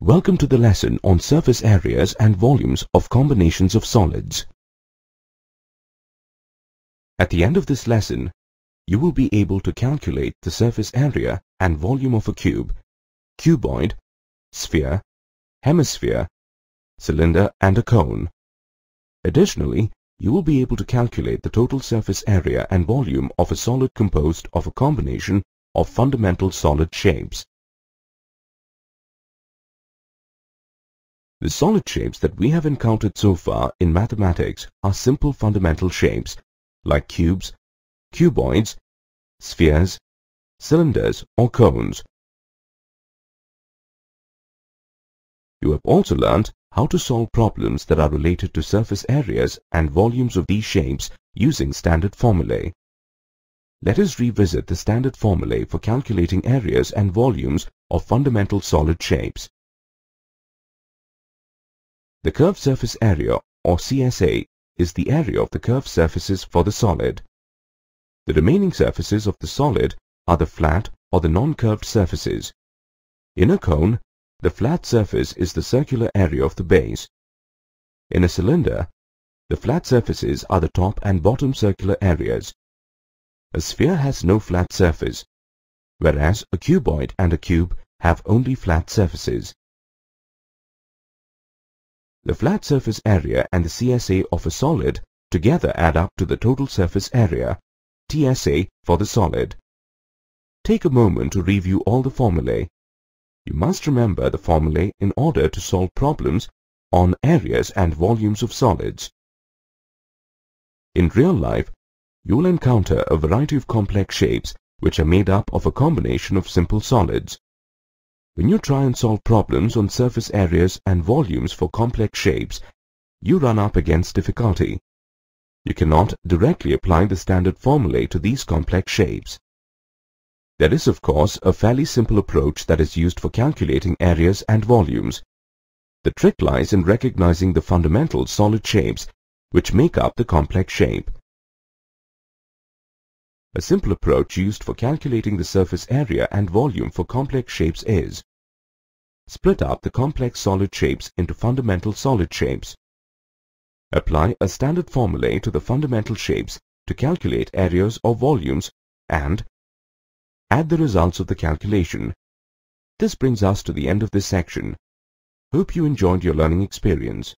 Welcome to the lesson on surface areas and volumes of combinations of solids. At the end of this lesson, you will be able to calculate the surface area and volume of a cube, cuboid, sphere, hemisphere, cylinder and a cone. Additionally, you will be able to calculate the total surface area and volume of a solid composed of a combination of fundamental solid shapes. The solid shapes that we have encountered so far in mathematics are simple fundamental shapes like cubes, cuboids, spheres, cylinders or cones. You have also learned how to solve problems that are related to surface areas and volumes of these shapes using standard formulae. Let us revisit the standard formulae for calculating areas and volumes of fundamental solid shapes. The curved surface area, or CSA, is the area of the curved surfaces for the solid. The remaining surfaces of the solid are the flat or the non-curved surfaces. In a cone, the flat surface is the circular area of the base. In a cylinder, the flat surfaces are the top and bottom circular areas. A sphere has no flat surface, whereas a cuboid and a cube have only flat surfaces. The flat surface area and the CSA of a solid together add up to the total surface area, TSA, for the solid. Take a moment to review all the formulae. You must remember the formulae in order to solve problems on areas and volumes of solids. In real life, you will encounter a variety of complex shapes which are made up of a combination of simple solids. When you try and solve problems on surface areas and volumes for complex shapes, you run up against difficulty. You cannot directly apply the standard formulae to these complex shapes. There is, of course, a fairly simple approach that is used for calculating areas and volumes. The trick lies in recognizing the fundamental solid shapes which make up the complex shape. A simple approach used for calculating the surface area and volume for complex shapes is: split up the complex solid shapes into fundamental solid shapes. Apply a standard formulae to the fundamental shapes to calculate areas or volumes and add the results of the calculation. This brings us to the end of this section. Hope you enjoyed your learning experience.